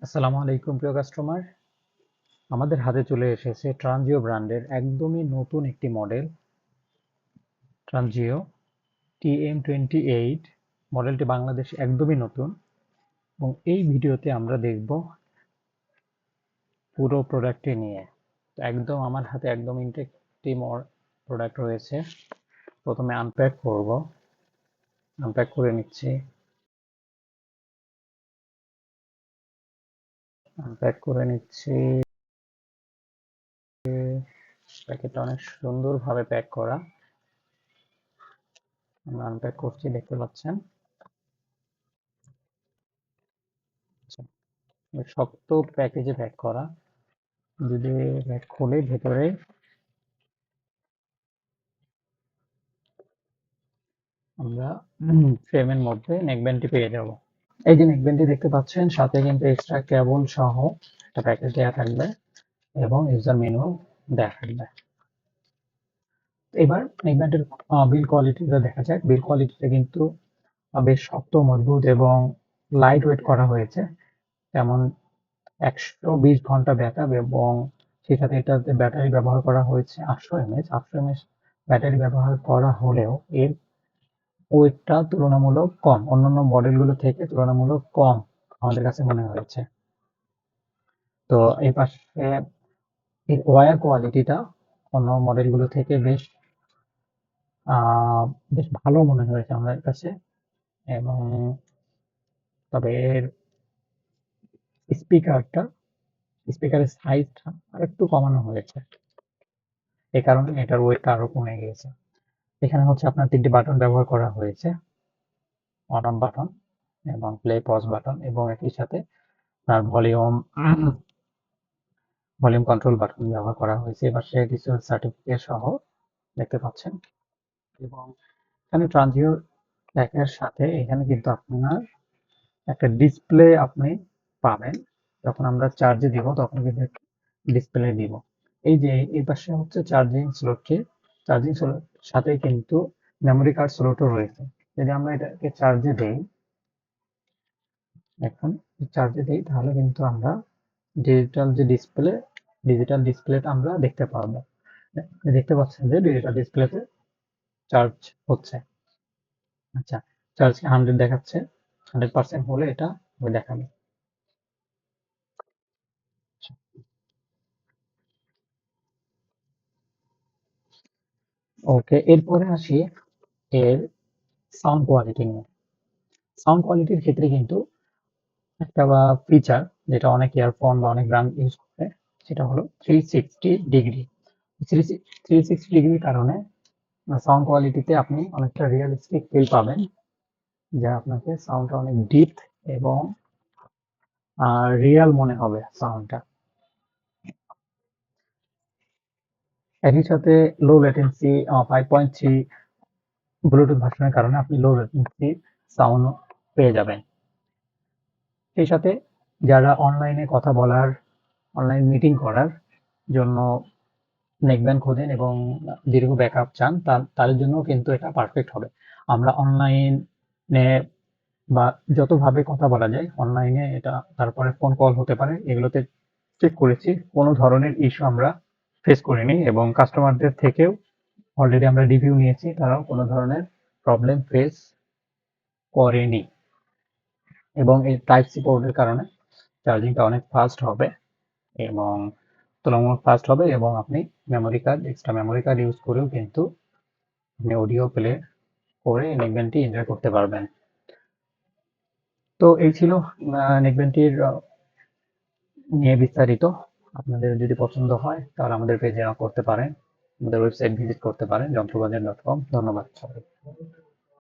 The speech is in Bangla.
আসসালামু আলাইকুম প্রিয় কাস্টমার। আমাদের হাতে চলে এসেছে ট্রানজিও ব্র্যান্ডের একদমই নতুন একটি মডেল, ট্রানজিও TM28। মডেলটি বাংলাদেশে একদমই নতুন এবং এই ভিডিওতে আমরা দেখব পুরো প্রোডাক্টটি নিয়ে। তো একদম আমার হাতে একদম ইনটেক একটি প্রোডাক্ট রয়েছে। প্রথমে আনপ্যাক করে নিচ্ছি। প্যাকেটটা অনেক সুন্দরভাবে প্যাক করা। আমরা আনপ্যাক করছি, দেখতে পাচ্ছেন। শক্ত প্যাকেজে প্যাক করা। যদি প্যাক খুলে ভেতরে আমরা ফ্রেমের মধ্যে নেকব্যান্ডটি পেয়ে যাব। এই যে নেকব্যান্ডটি দেখতে পাচ্ছেন, সাথে কিন্তু এক্সট্রা কেবল সহ একটা প্যাকেজ দেওয়া থাকবে এবং ইউজার মেনু দেওয়া থাকবে। এবার নেকব্যান্ডের বিল কোয়ালিটিটা দেখা যাক। বিল কোয়ালিটিটা কিন্তু বেশ শক্ত, মজবুত এবং লাইট ওয়েট করা হয়েছে। যেমন 120 ঘন্টা ব্যাকআপ এবং সেই সাথে এটাতে ব্যাটারি ব্যবহার করা হয়েছে 800 mAh ব্যাটারি ব্যবহার করা হলেও এর ওয়েটটা তুলনামূলক কম, অন্যান্য মডেলগুলো থেকে তুলনামূলক কম আমাদের কাছে মনে হয়েছে। তো এই পাশে এর ওয়্যার কোয়ালিটিটা অন্য মডেলগুলো থেকে বেশ ভালো মনে হয়েছে আমাদের কাছে। এবং তবে এর স্পিকারের সাইজটা আরেকটু কমানো হয়েছে, এই কারণে এটার ওয়েটটা আরো কমে গিয়েছে। এখানে হচ্ছে আপনার 3টি বাটন ব্যবহার করা হয়েছে, অন অফ বাটন এবং প্লে পজ বাটন, এবং একই সাথে আপনার ভলিউম কন্ট্রোল বাটন ব্যবহার করা হয়েছে। এবার সে কিছু সার্টিফিকেট সহ দেখতে পাচ্ছেন। এবং এখানে ট্রানজিও প্যাকের সাথে এখানে কিন্তু আপনার একটা ডিসপ্লে আপনি পাবেন। যখন আমরা চার্জে দিব তখন কিন্তু ডিসপ্লে দিব। এই যে এই পাশে হচ্ছে চার্জিং স্লট সাথে কিন্তু মেমোরি কার্ড স্লটও রয়েছে। যদি আমরা এটাকে চার্জে দেই তাহলে কিন্তু আমরা ডিজিটাল ডিসপ্লেটা আমরা দেখতে পারবো। দেখতে পাচ্ছেন যে ডিজিটাল ডিসপ্লেতে চার্জ হচ্ছে। আচ্ছা, চার্জ 100 দেখাচ্ছে, 100% হলে এটা দেখাবে। ওকে, এরপরে আসি এর সাউন্ড কোয়ালিটি নিয়ে। সাউন্ড কোয়ালিটির ক্ষেত্রে কিন্তু একটা ফিচার যেটা অনেক ইয়ারফোন বা অনেক ব্র্যান্ড ইউজ করে, সেটা হলো 360 ডিগ্রি। 360 ডিগ্রির কারণে সাউন্ড কোয়ালিটিতে আপনি অনেকটা রিয়েলিস্টিক ফিল পাবেন, যা আপনাকে সাউন্ডটা অনেক ডিপ এবং রিয়েল মনে হবে সাউন্ডটা। একই সাথে লো লেটেন্সি 5.3 ব্লুটুথ ভার্সনের কারণে আপনি লো লেটেন্সি সাউন্ড পেয়ে যাবেন। সেই সাথে যারা অনলাইনে কথা বলার, অনলাইন মিটিং করার জন্য নেকব্যান্ড খোঁজেন এবং দীর্ঘ ব্যাকআপ চান, তাদের জন্য কিন্তু এটা পারফেক্ট হবে। আমরা অনলাইনে বা যতভাবে কথা বলা যায় অনলাইনে, এটা তারপরে ফোন কল হতে পারে, এগুলোতে চেক করেছি, কোনো ধরনের ইস্যু আমরা ফেস করিনি এবং কাস্টমারদের থেকেও অলরেডি আমরা রিভিউ নিয়েছি, তারাও কোনো ধরনের প্রবলেম ফেস করেনি। এবং এই টাইপ সি পোর্টের কারণে চার্জিংটা অনেক ফাস্ট হবে এবং তুলনামূলক ফাস্ট হবে, এবং আপনি এক্সট্রা মেমোরি কার্ড ইউজ করেও কিন্তু আপনি অডিও প্লে করে নেকব্যান্ডটি এনজয় করতে পারবেন। তো এই ছিল নেকব্যান্ডটির নিয়ে বিস্তারিত। আপনাদের যদি পছন্দ হয় তাহলে আমাদের পেজে করতে পারেন, আমাদের ওয়েবসাইট ভিজিট করতে পারেন, যন্ত্রবাজার.com। ধন্যবাদ সবাই।